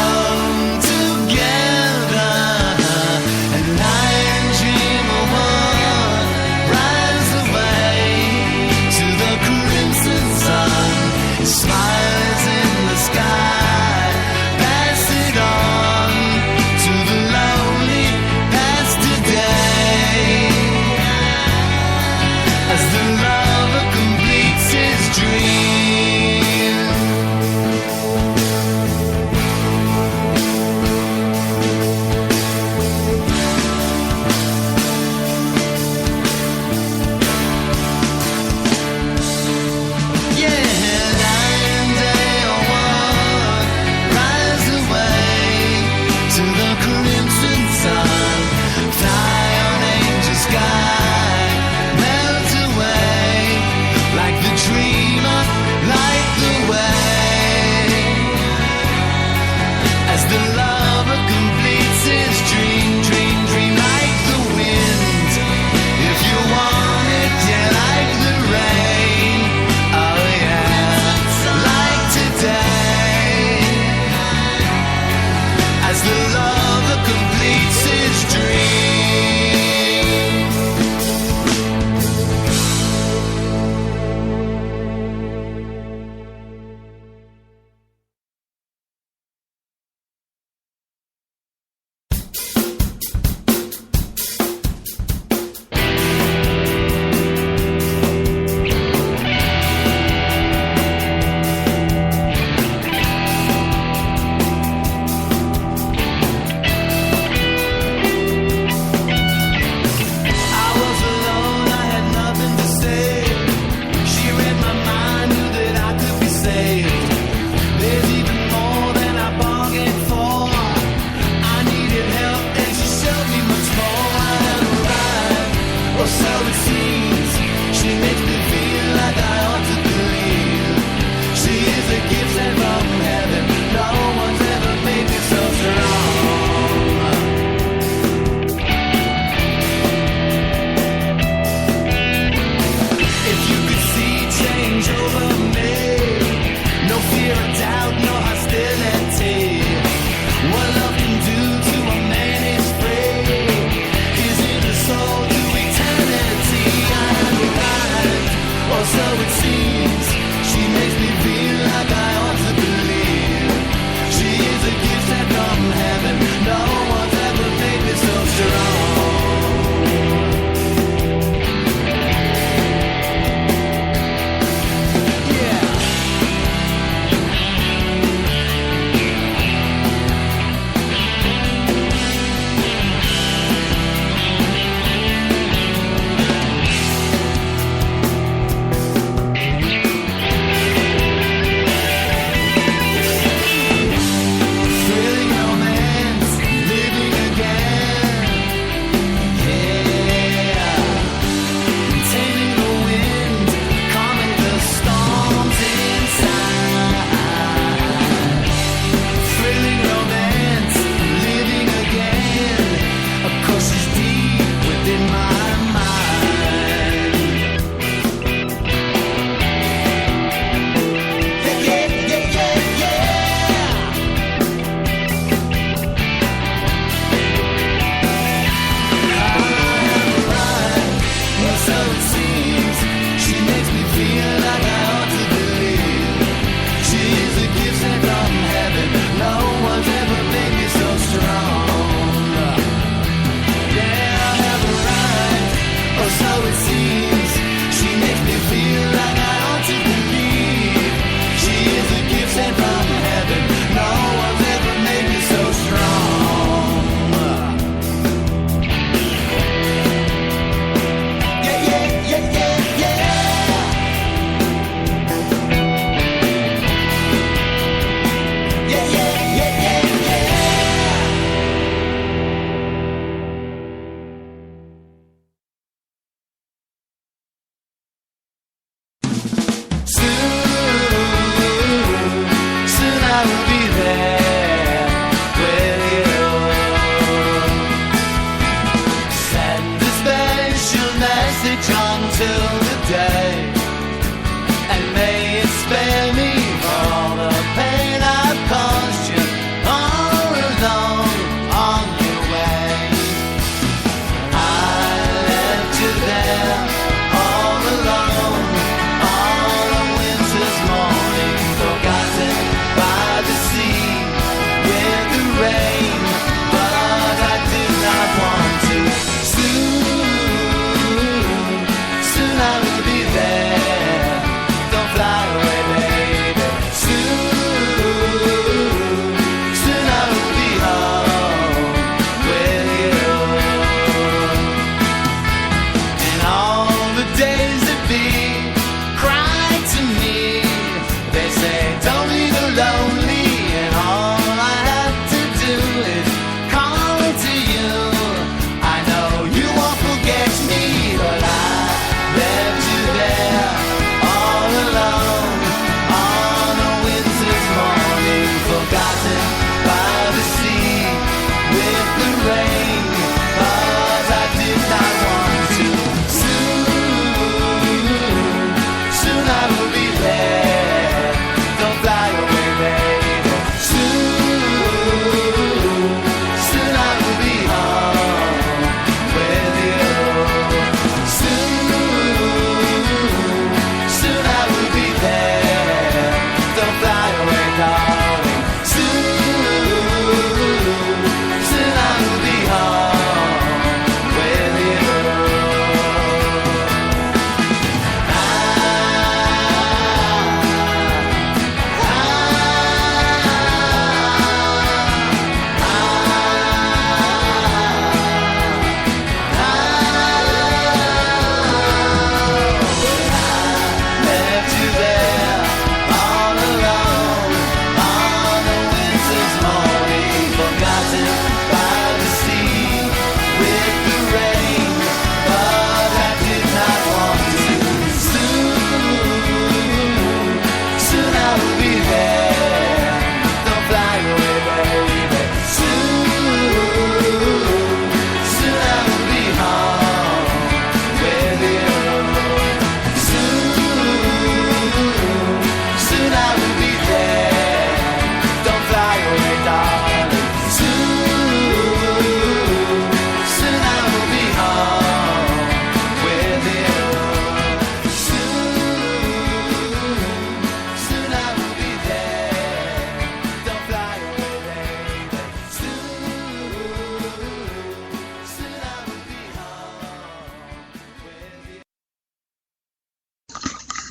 come together, and I dream of one rise away to the crimson sun. It smiles in the sky. Pass it on to the lonely past today, as the lover completes his dream.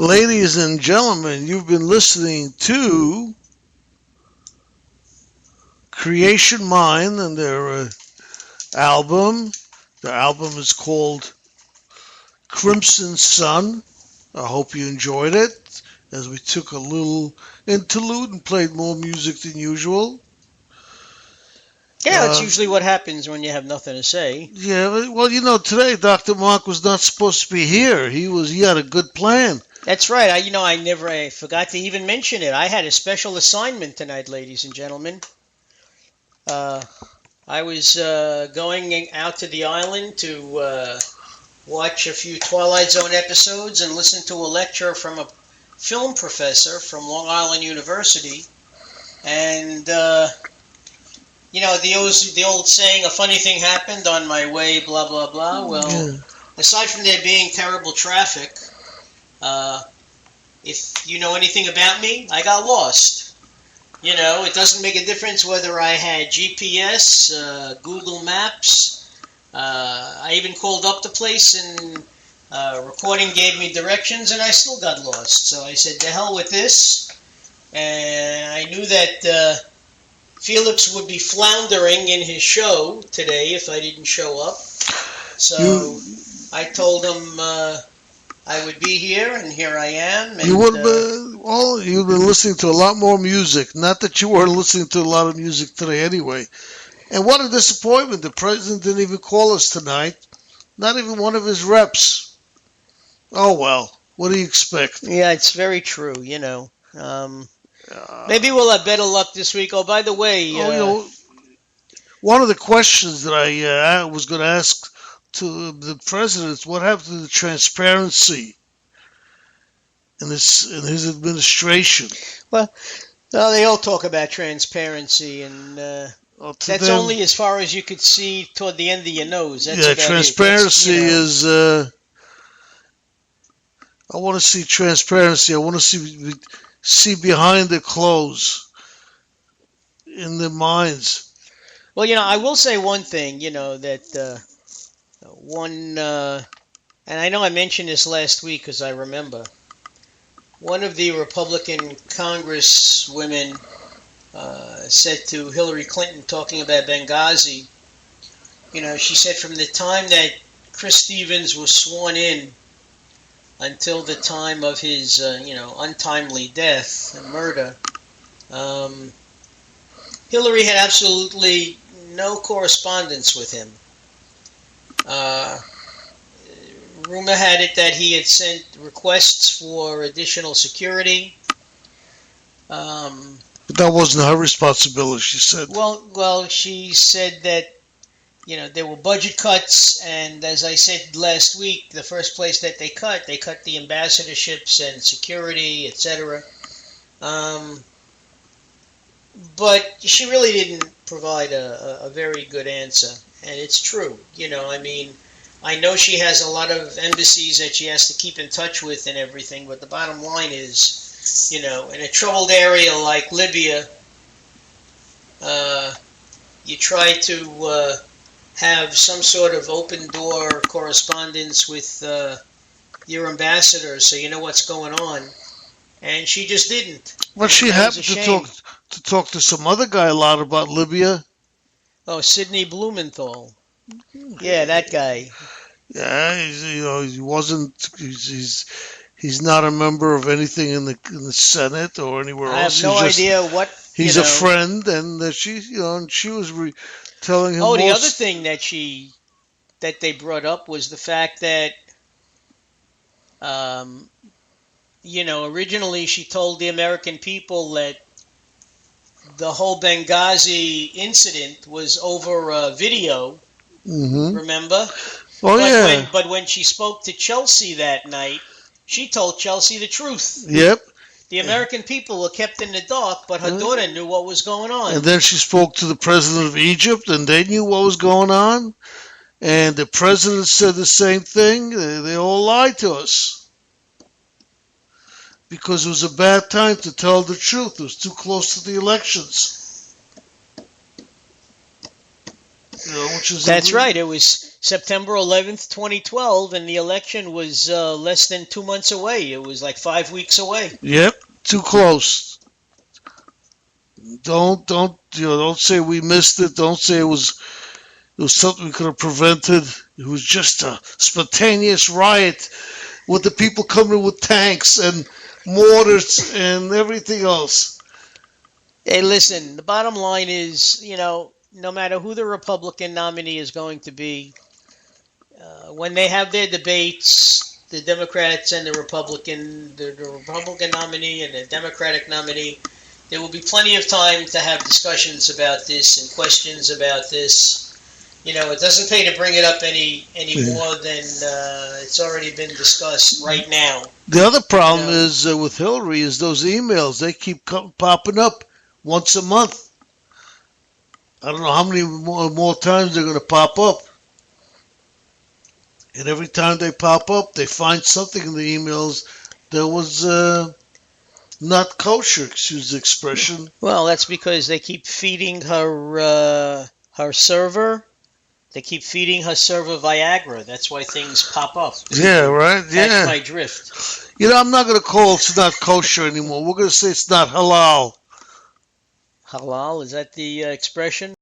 Ladies and gentlemen, you've been listening to Creation Mind and their album. The album is called Crimson Sun. I hope you enjoyed it as we took a little interlude and played more music than usual. Yeah, that's usually what happens when you have nothing to say. Yeah, well, today Dr. Mark was not supposed to be here. He had a good plan. That's right. I forgot to even mention it. I had a special assignment tonight, ladies and gentlemen. I was going out to the island to watch a few Twilight Zone episodes and listen to a lecture from a film professor from Long Island University. And, the old saying, a funny thing happened on my way, blah, blah, blah. Well, aside from there being terrible traffic, if you know anything about me, I got lost. It doesn't make a difference whether I had GPS, Google Maps. I even called up the place and recording gave me directions, and I still got lost. So I said, to hell with this. And I knew that Felix would be floundering in his show today if I didn't show up. So I told him I would be here, and here I am. And, you've been listening to a lot more music. Not that you weren't listening to a lot of music today anyway. And what a disappointment. The president didn't even call us tonight. Not even one of his reps. Oh, well. What do you expect? Yeah, it's very true, Maybe we'll have better luck this week. Oh, by the way... one of the questions that I was going to ask to the president is what happened to the transparency in his administration. Well, they all talk about transparency, and that's only as far as you could see toward the end of your nose. That's transparency is... I want to see transparency. I want to see behind the clothes in their minds. Well, I will say one thing, that and I know I mentioned this last week because I remember, one of the Republican congresswomen said to Hillary Clinton, talking about Benghazi, she said from the time that Chris Stevens was sworn in until the time of his, untimely death and murder, Hillary had absolutely no correspondence with him. Rumor had it that he had sent requests for additional security. But that wasn't her responsibility, she said. Well, she said that, there were budget cuts, and as I said last week, the first place that they cut the ambassadorships and security, etc. But she really didn't provide a very good answer, and it's true. I know she has a lot of embassies that she has to keep in touch with and everything, but the bottom line is, in a troubled area like Libya, you try to have some sort of open door correspondence with your ambassador so you know what's going on, and she just didn't. Well, she happened to talk to some other guy a lot about Libya. Oh, Sidney Blumenthal. Yeah, that guy. Yeah, he wasn't. He's not a member of anything in the Senate or anywhere else. I have no idea what. He's a friend, and she was telling him. Oh, the other thing that they brought up was the fact that, originally she told the American people that the whole Benghazi incident was over video. Mm-hmm. Remember? Oh, but when she spoke to Chelsea that night, she told Chelsea the truth. Yep. The American people were kept in the dark, but her daughter knew what was going on. And then she spoke to the president of Egypt, and they knew what was going on. And the president said the same thing. They all lied to us. Because it was a bad time to tell the truth. It was too close to the elections. which is That's right. It was September 11th, 2012, and the election was less than 2 months away. It was like 5 weeks away. Yep, too close. Don't say we missed it. Don't say it was something we could have prevented. It was just a spontaneous riot with the people coming with tanks and mortars and everything else. Hey, listen, the bottom line is, no matter who the Republican nominee is going to be, when they have their debates, the Democrats and the Republican nominee and the Democratic nominee, there will be plenty of time to have discussions about this and questions about this. It doesn't pay to bring it up any more than it's already been discussed right now. The other problem is with Hillary is those emails. They keep popping up once a month. I don't know how many more times they're going to pop up. And every time they pop up, they find something in the emails that was not kosher, excuse the expression. Well, that's because they keep feeding her server. They keep feeding her server Viagra. That's why things pop up. Yeah, right? Yeah. That's my drift. I'm not going to call it's not kosher anymore. We're going to say it's not halal. Halal, is that the expression?